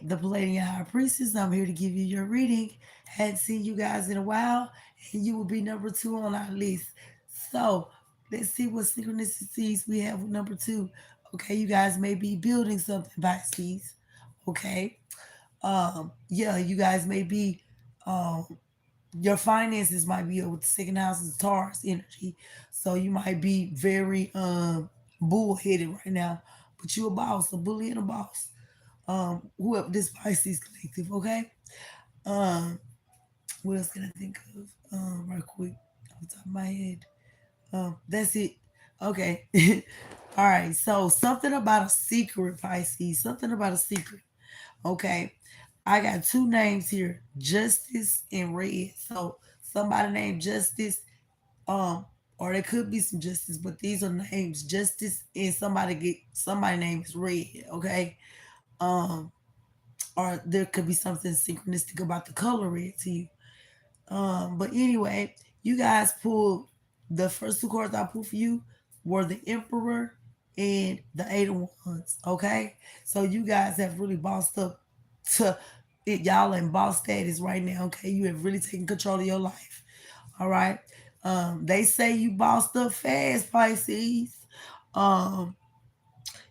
the Pleiadean High Priestess. I'm here to give you your reading. Hadn't seen you guys in a while, and you will be number two on our list. So let's see what synchronicities we have with number two. Okay, you guys may be building something, Pisces. Okay. Yeah, you guys may be um your finances might be with the second house is Taurus energy. So you might be very bullheaded right now. But you a boss, a bully and a boss. Whoever this Pisces collective, okay? Um, what else can I think of? Right quick, off the top of my head. That's it. Okay. All right. So something about a secret, Pisces. Something about a secret. Okay. I got two names here, Justice and Red. So somebody named Justice, um, or there could be some Justice, but these are names Justice and somebody name is Red. Okay. Um, or there could be something synchronistic about the color red to you. But anyway, you guys pulled the first two cards I pulled for you were the Emperor and the Eight of Wands. Okay, so you guys have really bossed up to it. Y'all in boss status right now. Okay, you have really taken control of your life. All right. They say you bossed up fast, Pisces. Um,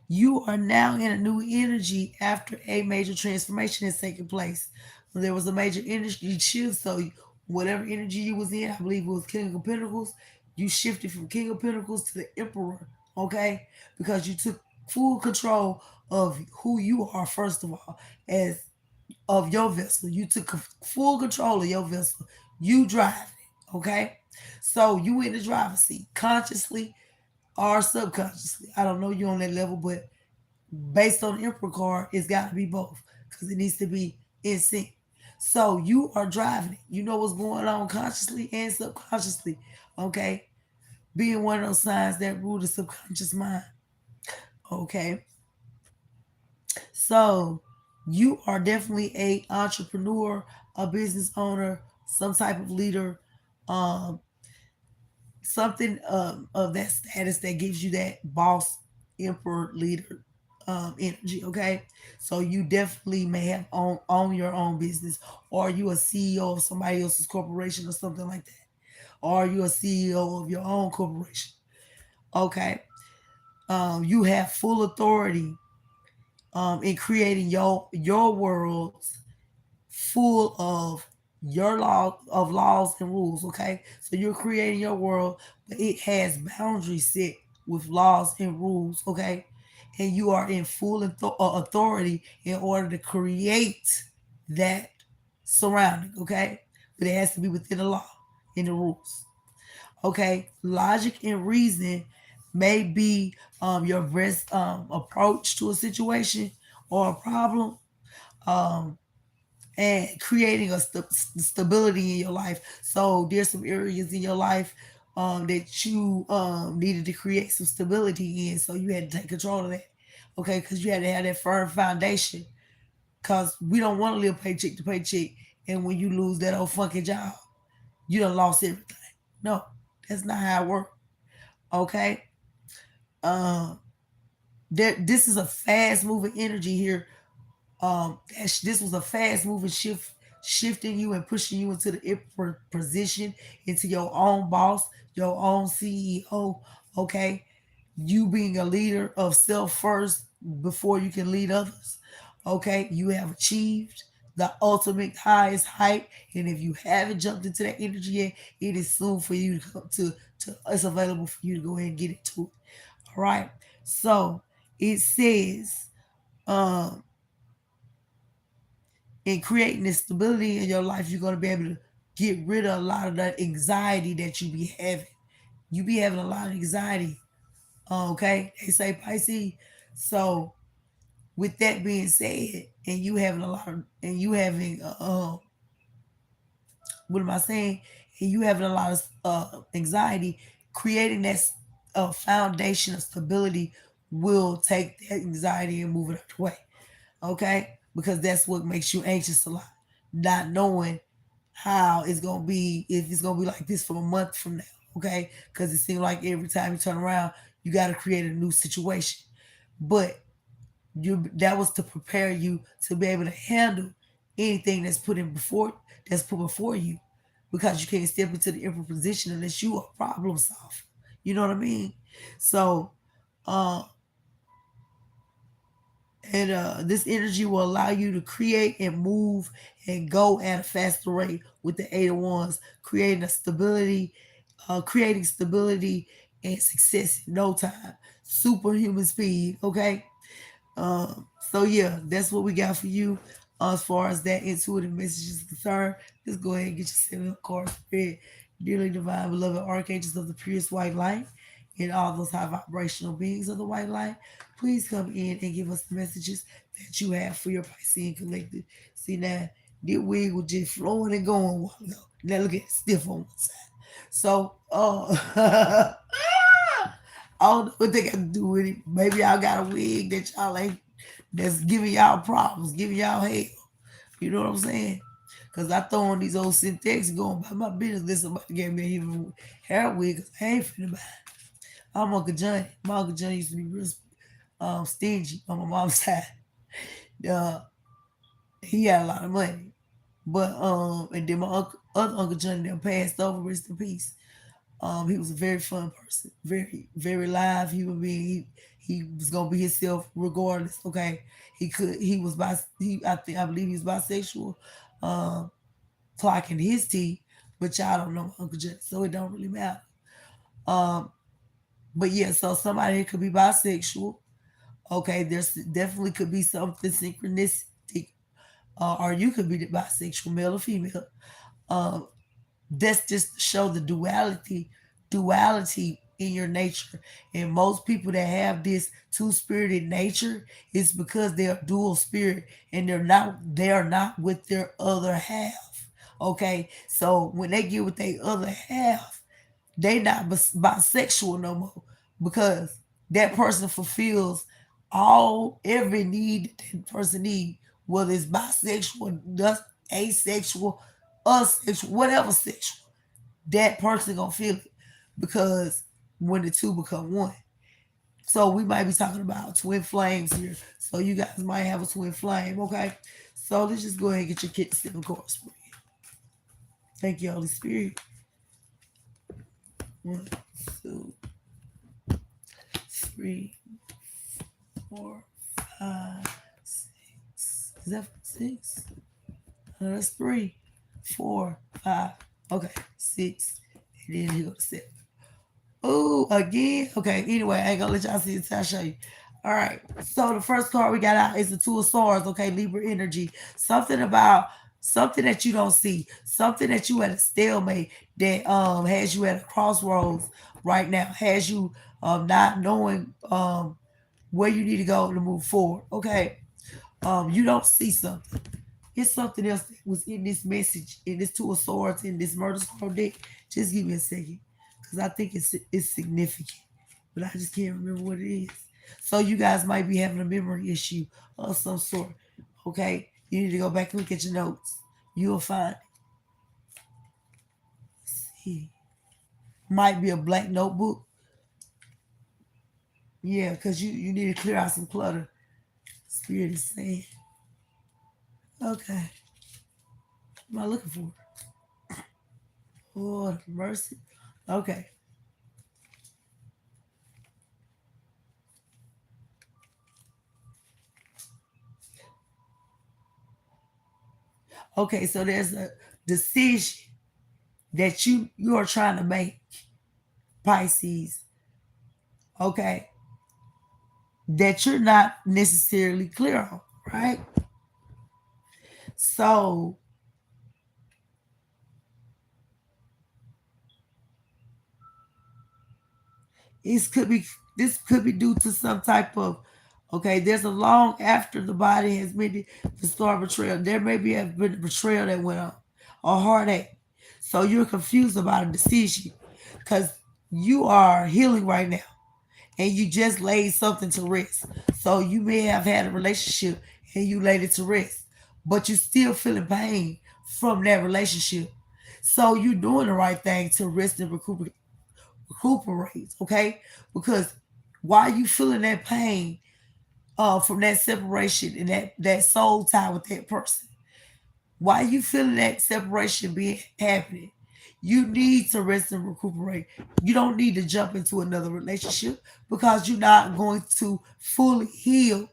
you are now in a new energy after a major transformation has taken place. There was a major energy shift, so whatever energy you was in, I believe it was King of Pentacles, you shifted from King of Pentacles to the Emperor, okay? Because you took full control of who you are, first of all, as of your vessel. You took full control of your vessel. You drive it, okay? So you in the driver's seat, consciously or subconsciously. I don't know you on that level, but based on the Emperor card, it's got to be both because it needs to be in sync. So you are driving it. You know what's going on consciously and subconsciously. Okay. Being one of those signs that rule the subconscious mind. Okay. So you are definitely a entrepreneur, a business owner, some type of leader, um, something of that status that gives you that boss, emperor, leader energy. Okay, so you definitely may have own your own business, or you a CEO of somebody else's corporation or something like that, or you a CEO of your own corporation. Okay, you have full authority in creating your worlds full of your laws and rules. Okay, so you're creating your world, but it has boundaries set with laws and rules. Okay, and you are in full authority in order to create that surrounding. Okay, but it has to be within the law and the rules. Okay, logic and reason may be your best approach to a situation or a problem. Um, and creating a stability in your life. So there's some areas in your life that you needed to create some stability in. So you had to take control of that. Okay, because you had to have that firm foundation. Because we don't want to live paycheck to paycheck. And when you lose that old fucking job, you done lost everything. No, that's not how it works. Okay. Um, this is a fast moving energy here. This was a fast moving shift, shifting you and pushing you into the upper position, into your own boss, your own CEO. Okay, you being a leader of self first before you can lead others. Okay, you have achieved the ultimate highest height, and if you haven't jumped into that energy yet, it is soon for you to come to. It's available for you to go ahead and get into it. All right, so it says. Um, in creating this stability in your life, you're going to be able to get rid of a lot of that anxiety that you be having. You be having a lot of anxiety. Okay, they say Pisces. So with that being said, and you having a lot of, and you having, what am I saying? And you having a lot of anxiety, creating that foundation of stability will take that anxiety and move it out the way. Okay, because that's what makes you anxious a lot, not knowing how it's gonna be, if it's gonna be like this for a month from now. Okay, because it seems like every time you turn around, you got to create a new situation. But that was to prepare you to be able to handle anything that's put before you, because you can't step into the emperor position unless you are problem solver. You know what I mean? So, uh, and this energy will allow you to create and move and go at a faster rate with the Eight of Wands, creating stability and success in no time. Superhuman speed. Okay. So yeah, that's what we got for you. As far as that intuitive message is concerned, just go ahead and get your 7 card spread. Dearly divine, beloved archangels of the purest white light, and all those high vibrational beings of the white light, please come in and give us the messages that you have for your Piscean collective. See now, the wig was just flowing and going a while ago. Now look at it, stiff on one side. So, I don't know what they got to do with it. Maybe y'all got a wig that y'all ain't, that's giving y'all problems, giving y'all hell. You know what I'm saying? Cause I throw on these old synthetics and going by my business. Then somebody gave me a human hair wig. Cause I ain't finna buy it. I'm Uncle Johnny. My Uncle Johnny used to be real stingy on my mom's side. Uh, he had a lot of money. But and then my other Uncle Johnny that passed over, rest in peace. He was a very fun person, very, very live human being. He was gonna be himself regardless. Okay, he was I believe he was bisexual, um, clocking his T, but y'all don't know Uncle Jay, so it don't really matter. Um, but yeah, so somebody could be bisexual. Okay, there's definitely could be something synchronistic, or you could be the bisexual, male or female. Um, that's just to show the duality in your nature. And most people that have this two-spirited nature is because they're dual spirit, and they are not with their other half. Okay, so when they get with their other half, they not bisexual no more, because that person fulfills every need that person need, whether it's bisexual, asexual, asexual, whatever sexual, that person gonna feel it, because when the two become one. So we might be talking about twin flames here. So you guys might have a twin flame, okay? So let's just go ahead and get your kit 7 card spread. Thank you, Holy Spirit. 1, 2, 3, 4, 5, 6. Is that 6? No, that's 3, 4, 5. Okay, 6. And then you go to 7. Oh, again? Okay, anyway, I ain't gonna let y'all see it until I show you. All right, so the first card we got out is the Two of Swords, okay, Libra energy. Something that you don't see, something that you at a stalemate, that has you at a crossroads right now, has you not knowing where you need to go to move forward, okay? You don't see something. It's something else that was in this message, in this Two of Swords, in this Murder Scroll deck. Just give me a second, because I think it's significant, but I just can't remember what it is. So you guys might be having a memory issue of some sort. Okay, you need to go back and look at your notes. You'll find it. Let's see, might be a black notebook. Yeah, because you need to clear out some clutter. Spirit is saying. Okay, what am I looking for? Oh, mercy. Okay. Okay, so there's a decision that you are trying to make, Pisces, okay, that you're not necessarily clear on, right? So this could be this could be due to some type of, okay, there's a long after the body has been the star betrayal. There may be have been a betrayal that went on, a heartache. So you're confused about a decision, because you are healing right now, and you just laid something to rest. So you may have had a relationship and you laid it to rest, but you're still feeling pain from that relationship. So you're doing the right thing to rest and recuperate, okay? Because while you feeling that pain, from that separation and that soul tie with that person. Why you feeling that separation being happening? You need to rest and recuperate. You don't need to jump into another relationship because you're not going to fully heal.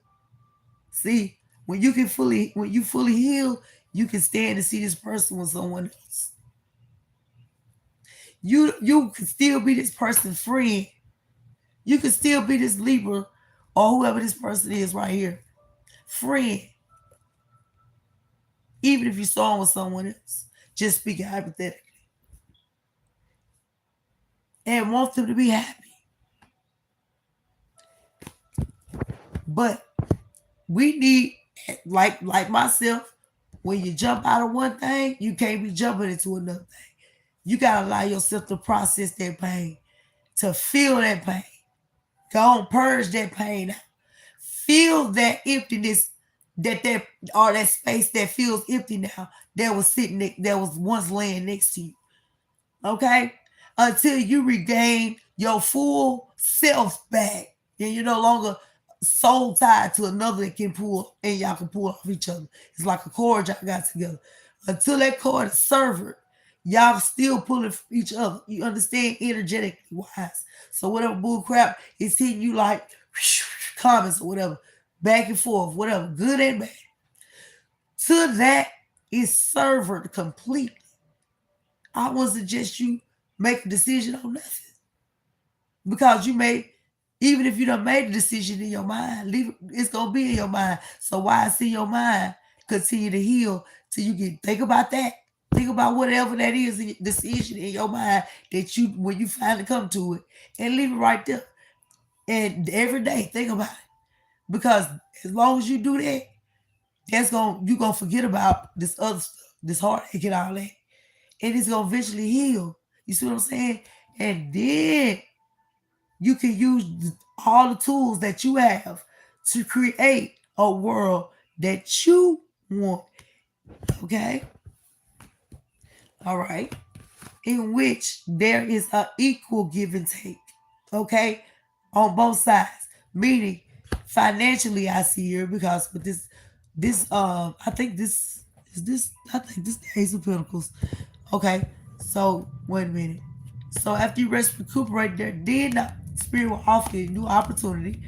See, when you fully heal, you can stand and see this person with someone else. You can still be this person's friend. You can still be this Libra or whoever this person is right here. Friend. Even if you saw him with someone else. Just speaking hypothetically. And want them to be happy. But we need, like myself, when you jump out of one thing, you can't be jumping into another thing. You gotta allow yourself to process that pain, to feel that pain. Go on, purge that pain out. Feel that emptiness, that or that space that feels empty now, that was that was once laying next to you. Okay? Until you regain your full self back. And you're no longer soul tied to another that can pull, and y'all can pull off each other. It's like a cord y'all got together. Until that cord is severed, y'all still pulling from each other. You understand, energetically wise. So whatever bull crap is hitting you like comments or whatever, back and forth, whatever, good and bad. To that is severed completely. I wouldn't suggest you make a decision on nothing. Because you may, even if you done made a decision in your mind, leave it's gonna be in your mind. So why see your mind continue to heal till you get think about that. Think about whatever that is in decision in your mind that you when you finally come to it and leave it right there. And every day think about it. Because as long as you do that, you gonna forget about this other stuff, this heartache and all that. And it's gonna eventually heal. You see what I'm saying? And then you can use all the tools that you have to create a world that you want. Okay? All right. In which there is an equal give and take. Okay? On both sides. Meaning financially I see here because with I think this is this I think this the Ace of Pentacles. Okay. So wait a minute. So after you rest recuperate there, then the spirit will offer you a new opportunity.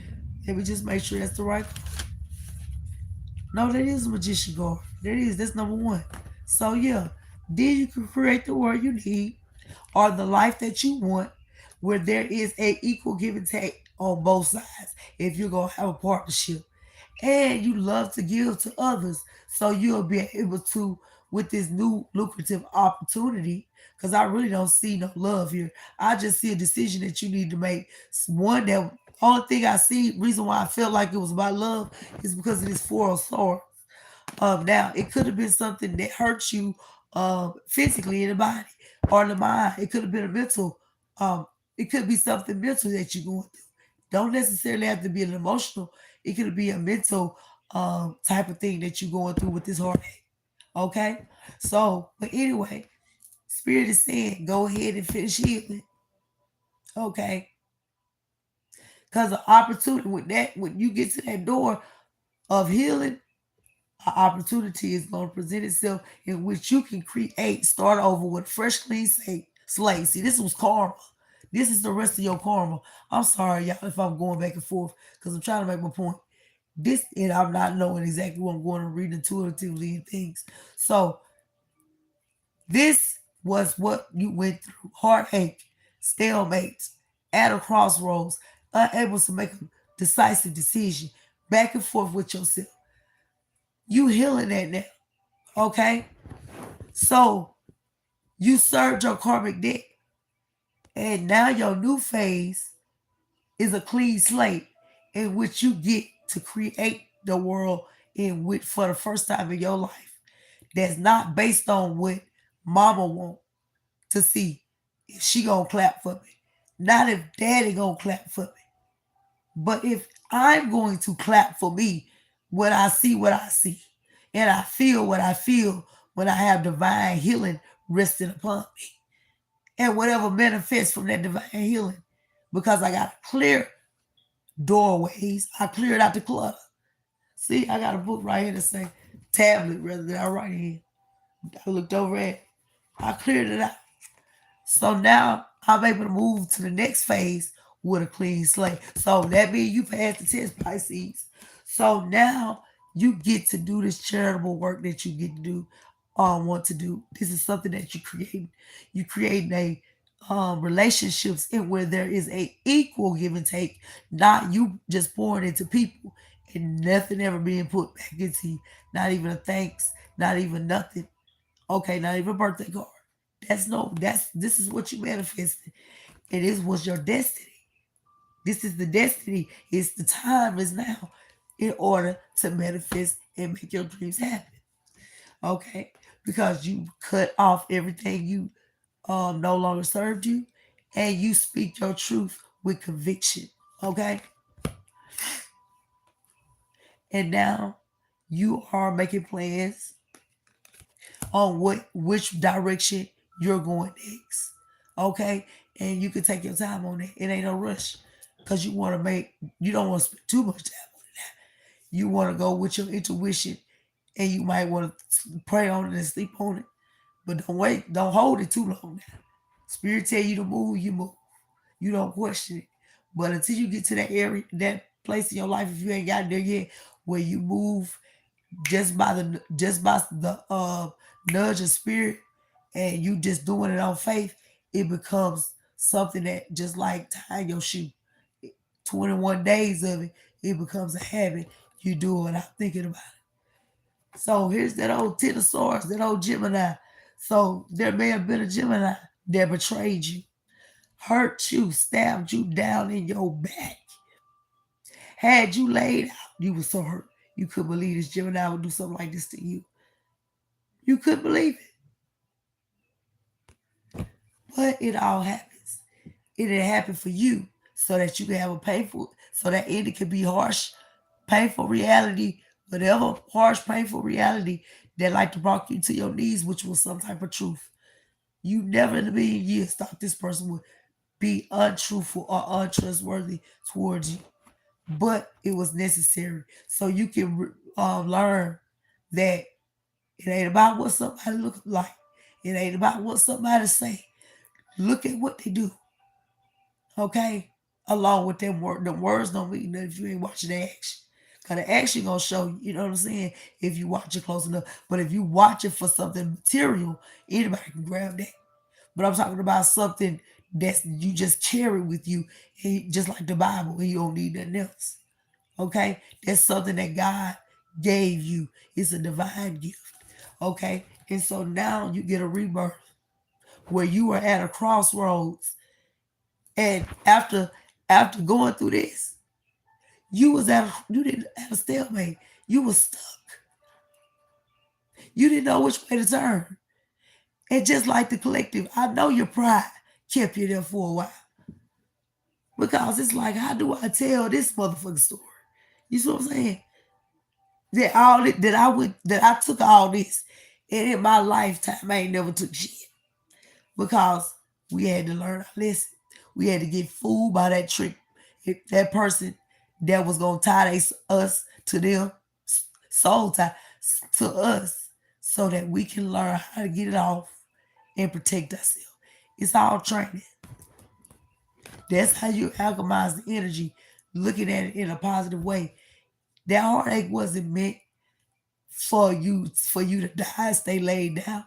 Let me just make sure that's the right. No, that is a magician card. That's number one. So yeah, then you can create the world you need or the life that you want where there is a equal give and take on both sides if you're gonna have a partnership. And you love to give to others. So you'll be able to, with this new lucrative opportunity, because I really don't see no love here. I just see a decision that you need to make. One that only thing I see, reason why I felt like it was about love is because of this four of swords. Now it could have been something that hurt you physically in the body or in the mind. It could have been a mental, um, it could be something mental that you're going through. Don't necessarily have to be an emotional. It could be a mental type of thing that you're going through with this heartache. Okay? So, but anyway, Spirit is saying go ahead and finish healing. Okay? Because the opportunity with that, when you get to that door of healing, an opportunity is going to present itself in which you can start over with a fresh, clean slate. See, this was karma. This is the rest of your karma. I'm sorry, y'all, if I'm going back and forth because I'm trying to make my point. This, and I'm not knowing exactly what I'm going to read intuitively and things. So, this was what you went through heartache, stalemates, at a crossroads, unable to make a decisive decision, back and forth with yourself. You healing that now. Okay? So you served your karmic debt. And now your new phase is a clean slate in which you get to create the world in which for the first time in your life that's not based on what mama want to see if she gonna clap for me. Not if daddy gonna clap for me. But if I'm going to clap for me when I see what I see and I feel what I feel when I have divine healing resting upon me and whatever manifests from that divine healing because I got clear doorways. I cleared out the clutter. See, I got a book right here that say tablet rather than I write in. I looked over at. I cleared it out. So now I'm able to move to the next phase with a clean slate. So that means you passed the test, Pisces. So now you get to do this charitable work that you get to do, want to do. This is something that you create. You create a relationships in where there is a equal give and take, not you just pouring into people and nothing ever being put back into you. Not even a thanks, not even nothing. Okay, not even a birthday card. This is what you manifested. And this was your destiny. This is the destiny. It's the time is now in order to manifest and make your dreams happen. Okay? Because you cut off everything you no longer served you and you speak your truth with conviction. Okay? And now you are making plans on which direction you're going next. Okay? And you can take your time on it. It ain't no rush. Cause you don't want to spend too much time on it. You want to go with your intuition and you might want to pray on it and sleep on it. But don't hold it too long now. Spirit tell you to move, you move. You don't question it. But until you get to that area, that place in your life, if you ain't got there yet, where you move just by the nudge of spirit and you just doing it on faith, it becomes something that just like tying your shoe. 21 days of it, it becomes a habit. You do it without thinking about it. So here's that old Ten of Swords, that old Gemini. So there may have been a Gemini that betrayed you, hurt you, stabbed you down in your back, had you laid out. You were so hurt. You couldn't believe this Gemini would do something like this to you. You couldn't believe it. But it all happens. It didn't happen for you so that you can have a painful, so that ending could be harsh, painful reality, whatever harsh, painful reality that like to rock you to your knees, which was some type of truth. You never in a million years thought this person would be untruthful or untrustworthy towards you. But it was necessary so you can learn that it ain't about what somebody look like. It ain't about what somebody say. Look at what they do. Okay? Along with them the words don't mean nothing if you ain't watching the action. Cause the action gonna show you, you know what I'm saying, if you watch it close enough. But if you watch it for something material, anybody can grab that. But I'm talking about something that you just carry with you, just like the Bible, and you don't need nothing else. Okay? That's something that God gave you. It's a divine gift. Okay? And so now you get a rebirth where you were at a crossroads. And after going through this, you didn't have a stalemate. You were stuck. You didn't know which way to turn. And just like the collective, I know your pride kept you there for a while. Because it's like, how do I tell this motherfucking story? You see what I'm saying? That I took all this, and in my lifetime I ain't never took shit because we had to learn our lesson. We had to get fooled by that trick, that person that was gonna tie us to them, soul tie to us, so that we can learn how to get it off and protect ourselves. It's all training. That's how you alchemize the energy, looking at it in a positive way. That heartache wasn't meant for you to die, stay laid down.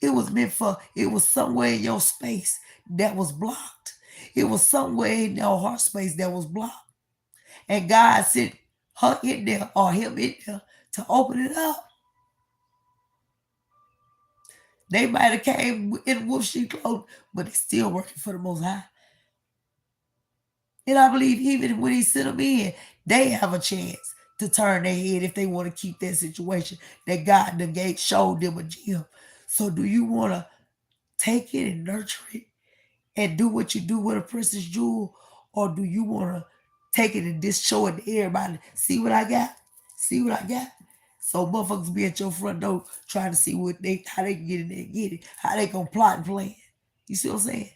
It was somewhere in your space that was blocked. It was somewhere in your heart space that was blocked. And God sent her in there or him in there to open it up. They might have came in wolf sheep clothes, but they still working for the Most High. And I believe even when he sent them in, they have a chance to turn their head if they want to keep that situation that God showed them a gem. So do you want to take it and nurture it and do what you do with a precious jewel? Or do you want to take it and just show it to everybody? See what I got? See what I got? So motherfuckers be at your front door trying to see how they can get in there and get it, how they gonna plot and plan. You see what I'm saying?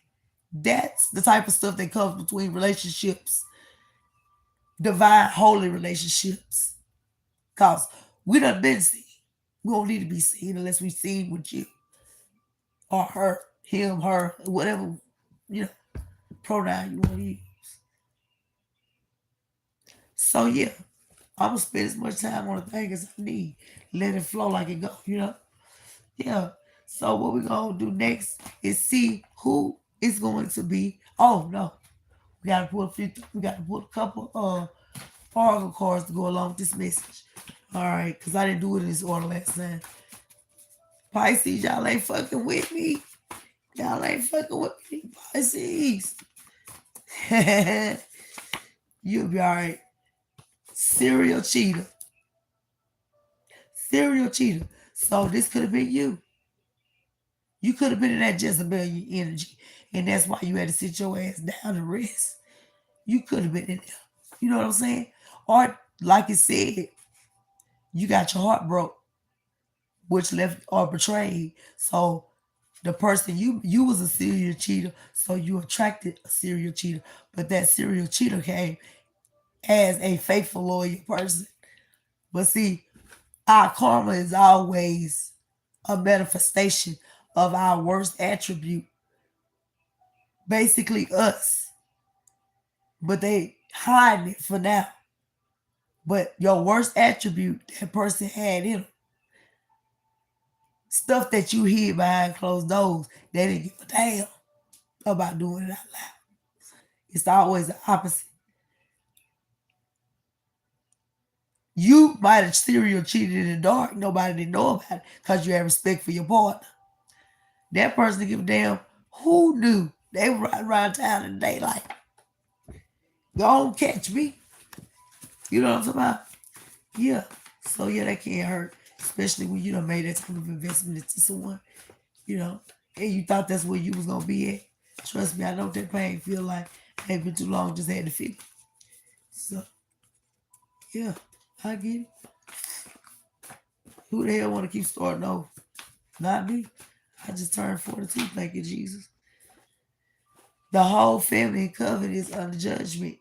That's the type of stuff that comes between relationships, divine, holy relationships. Cause we done been seen. We don't need to be seen unless we seen with you or her, him, her, whatever, you know, pronoun you want to use. So yeah, I'm gonna spend as much time on the thing as I need. Let it flow like it go, you know? Yeah. So what we're gonna do next is see who is going to be. Oh no, we gotta pull a few. We gotta pull a couple oracle cards to go along with this message. All right, because I didn't do it in this order last time. Pisces, y'all ain't fucking with me. Y'all ain't fucking with me, Pisces. You'll be all right. Serial cheater. Serial cheater. So this could have been you. You could have been in that Jezebelian energy, and that's why you had to sit your ass down and rest. You could have been in there. You know what I'm saying? Or like it said, you got your heart broke, which left or betrayed. So the person you was a serial cheater, so you attracted a serial cheater, but that serial cheater came as a faithful loyal person. But see, our karma is always a manifestation of our worst attribute, basically us. But they hide it for now. But your worst attribute that person had in them, stuff that you hid behind closed doors, they didn't give a damn about doing it out loud. It's always the opposite. You might have serial cheated in the dark. Nobody didn't know about it because you had respect for your partner. That person didn't give a damn who knew. They were riding around town in the daylight. Go on, catch me. You know what I'm talking about? Yeah. So yeah, that can't hurt. Especially when you done made that type of investment into someone, you know, and you thought that's where you was gonna be at. Trust me, I know what that pain feel like. Ain't been too long, just had to feel it. So yeah, I get it. Who the hell wanna keep starting over? Not me. I just turned 42, thank you, Jesus. The whole family in covenant is under judgment.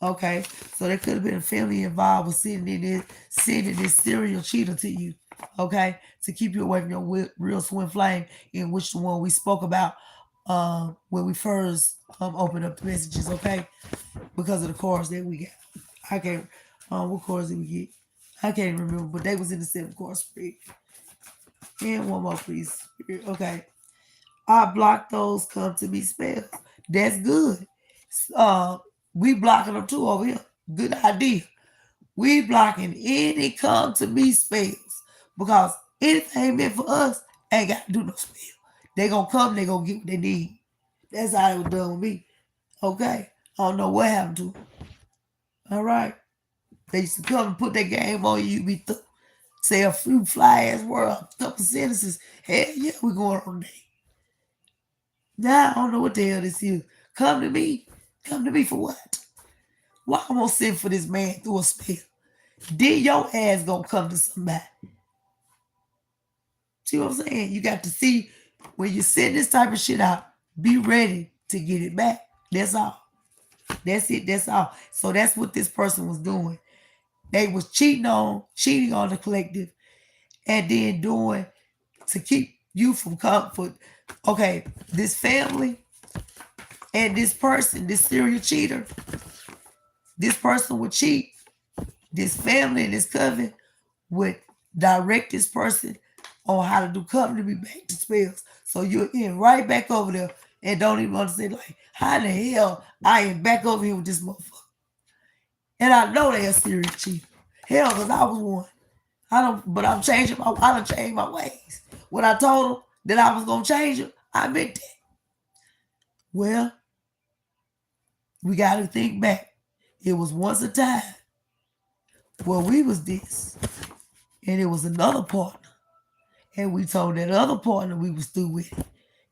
Okay, so there could have been a family involved with sending this serial cheater to you. Okay, to keep you away from your real twin flame, in which the one we spoke about when we first opened up the messages. Okay, because of the cards that we got. I can't. What cards did we get? I can't remember, but they was in the 7 card spread. And one more, please. Okay, I block those come to me spells. That's good. Uh, we blocking them too over here. Good idea. We blocking any come to me spells because anything meant for us ain't got to do no spell. They gonna come, they gonna get what they need. That's how it was done with me. Okay, I don't know what happened to them. All right, they used to come and put their game on you. Be say a few fly ass words, a couple sentences. Hell yeah, we going on day. Now I don't know what the hell this is. Come to me. Come to me for what? Why I'm gonna send for this man through a spell? Then your ass gonna come to somebody. See what I'm saying? You got to see when you send this type of shit out, be ready to get it back. That's all. That's it. That's all. So that's what this person was doing. They was cheating on the collective, and then doing to keep you from comfort. Okay, this family and this person, this serial cheater, this person would cheat. This family and this coven would direct this person on how to do coven to be back to spells. So you're in right back over there and don't even understand, like, how the hell I am back over here with this motherfucker. And I know they're a serial cheater. Hell, because I was one. But I don't change my ways. When I told them that I was gonna change them, I meant that. Well, we gotta think back. It was once a time where we was this, and it was another partner. And we told that other partner we was through with it.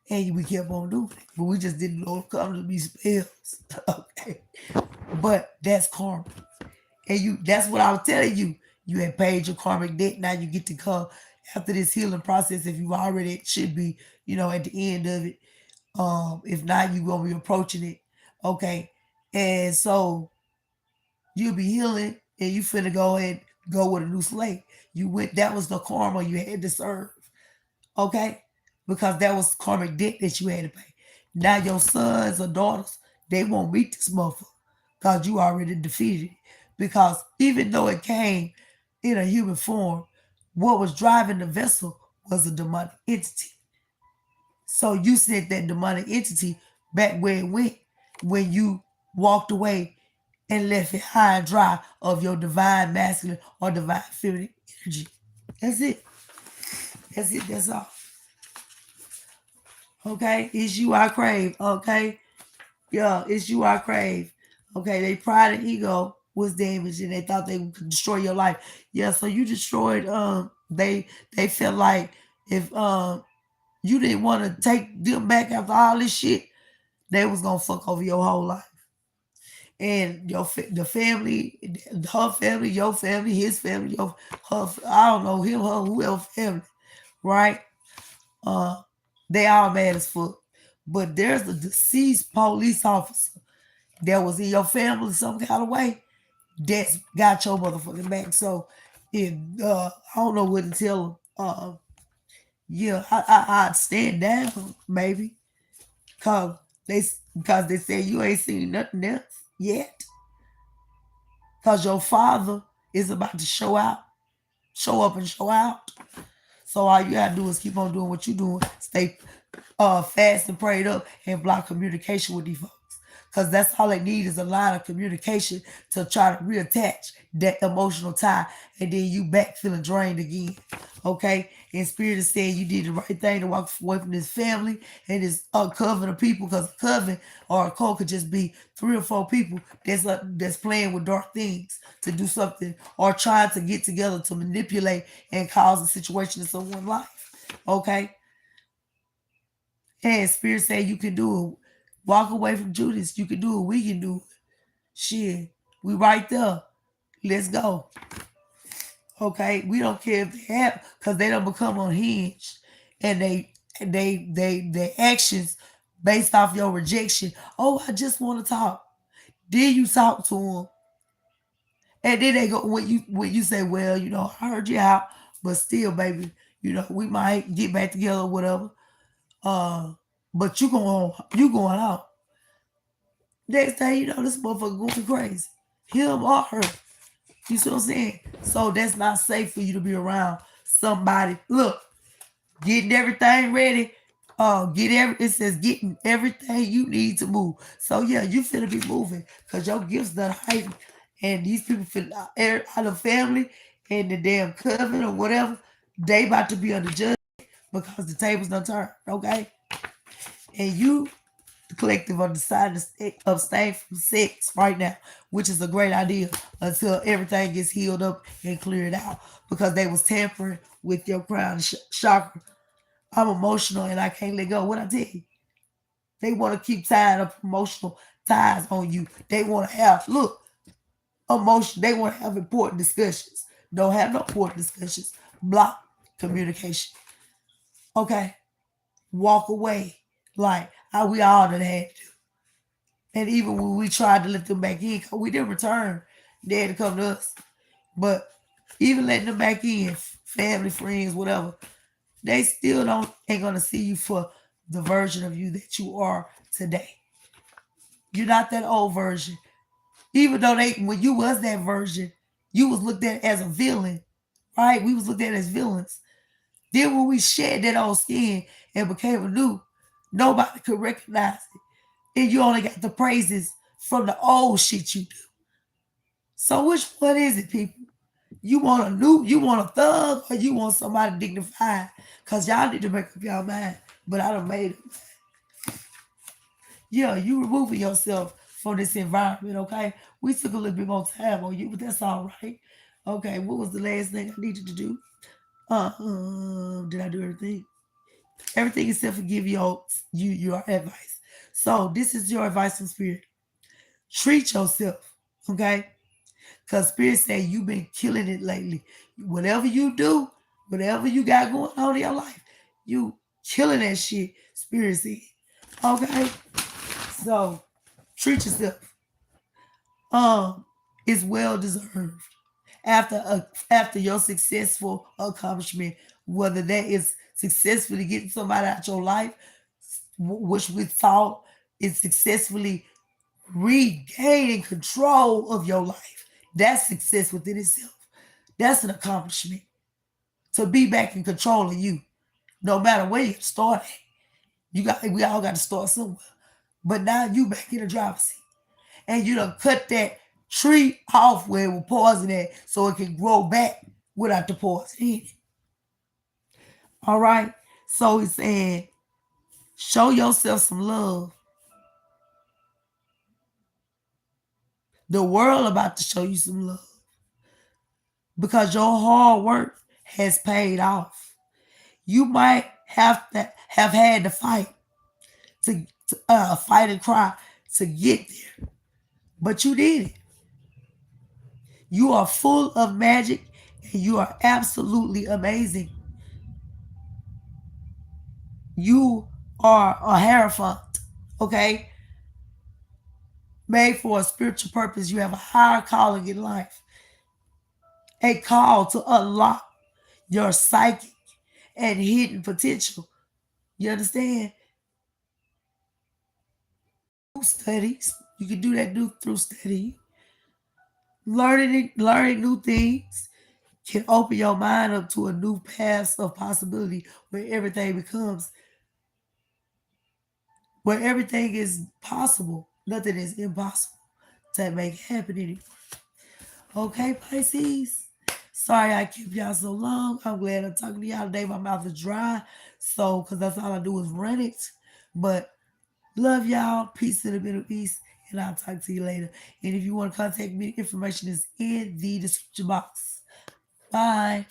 And we kept on doing it. But we just didn't know it come to be spells. Okay. But that's karma. And that's what I was telling you. You had paid your karmic debt. Now you get to come after this healing process. If you already should be, at the end of it. If not, you gonna be approaching it. Okay. And so you'll be healing and you finna go and go with a new slate. You went, that was the karma you had to serve. Okay? Because that was karmic debt that you had to pay. Now your sons or daughters, they won't meet this motherfucker because you already defeated it. Because even though it came in a human form, what was driving the vessel was a demonic entity. So you sent that demonic entity back where it went when you walked away and left it high and dry of your divine masculine or divine feminine energy. That's it. That's it. That's all. Okay? It's you I crave. Okay? Yeah, it's you I crave. Okay, they pride and ego was damaged and they thought they could destroy your life. Yeah, so you destroyed they felt like if you didn't want to take them back after all this shit, they was gonna fuck over your whole life. And the family, her family, your family, his family, I don't know, him, her, whoever family, right? Uh, they all mad as fuck. But there's a deceased police officer that was in your family some kind of way that's got your motherfucking back. So if I don't know what to tell them. Yeah, I'd stand down maybe, cause they because they say you ain't seen nothing else yet. Cause your father is about to show up and show out. So all you gotta do is keep on doing what you're doing. Stay fast and prayed up and block communication with these folks. Because that's all they need is a line of communication to try to reattach that emotional tie. And then you back feeling drained again. Okay? And Spirit is saying you did the right thing to walk away from this family and this coven of people. Because a coven or a cult could just be 3 or 4 people that's playing with dark things to do something or trying to get together to manipulate and cause a situation in someone's life. Okay? And Spirit said you can do it. Walk away from Judas. You can do it. We can do it. Shit. We right there. Let's go. Okay? We don't care if they have, because they don't become unhinged. And they actions based off your rejection. Oh, I just want to talk. Then you talk to them. And then they go when you say, well, I heard you out, but still, baby, we might get back together or whatever. But you going out. Next thing you know, this motherfucker going crazy. Him or her. You see what I'm saying? So that's not safe for you to be around somebody. Look, getting everything ready. It says getting everything you need to move. So yeah, you finna be moving because your gifts done heightened. And these people feel out of family and the damn coven or whatever, they about to be under judgment because the tables done turned. Okay? And you the collective are deciding to abstain from sex right now, which is a great idea until everything gets healed up and cleared out because they was tampering with your crown chakra. I'm emotional and I can't let go. What I tell you? They want to keep tying up emotional ties on you. They want to have, look, emotion. They want to have important discussions. Don't have no important discussions. Block communication. Okay? Walk away. Like how we all done had to. And even when we tried to let them back in, we didn't return. They had to come to us. But even letting them back in, family, friends, whatever, they still ain't gonna see you for the version of you that you are today. You're not that old version. Even though when you was that version, you was looked at as a villain, right? We was looked at as villains. Then when we shed that old skin and became a new, nobody could recognize it. And you only got the praises from the old shit you do. So which one is it, people? You want a thug, or you want somebody dignified? Cause y'all need to make up y'all mind. But I done made it. Yeah, you removing yourself from this environment, okay? We took a little bit more time on you, but that's all right. Okay, what was the last thing I needed to do? Did I do everything? Everything except for give your advice. So this is your advice from Spirit. Treat yourself, okay? Because Spirit said you've been killing it lately. Whatever you do, whatever you got going on in your life, you killing that shit, Spirit said. Okay? So treat yourself. It's well deserved. After your successful accomplishment, whether that is successfully getting somebody out your life, which we thought is successfully regaining control of your life. That's success within itself. That's an accomplishment. To be back in control of you, no matter where you started. We all got to start somewhere. But now you back in the driver's seat. And you done cut that tree off where it was poison at so it can grow back without the poison in it. All right. So he's saying, show yourself some love. The world about to show you some love because your hard work has paid off. You might have to have had to fight to fight and cry to get there, but you did it. You are full of magic and you are absolutely amazing. You are a hierophant, okay? Made for a spiritual purpose. You have a higher calling in life, a call to unlock your psychic and hidden potential. You understand? Studies. You can do that through study. Learning new things can open your mind up to a new path of possibility where everything is possible. Nothing is impossible to make happen anymore. Okay, Pisces. Sorry I kept y'all so long. I'm glad I'm talking to y'all today. My mouth is dry. So, because that's all I do is run it. But love y'all. Peace to the Middle East. And I'll talk to you later. And if you want to contact me, information is in the description box. Bye.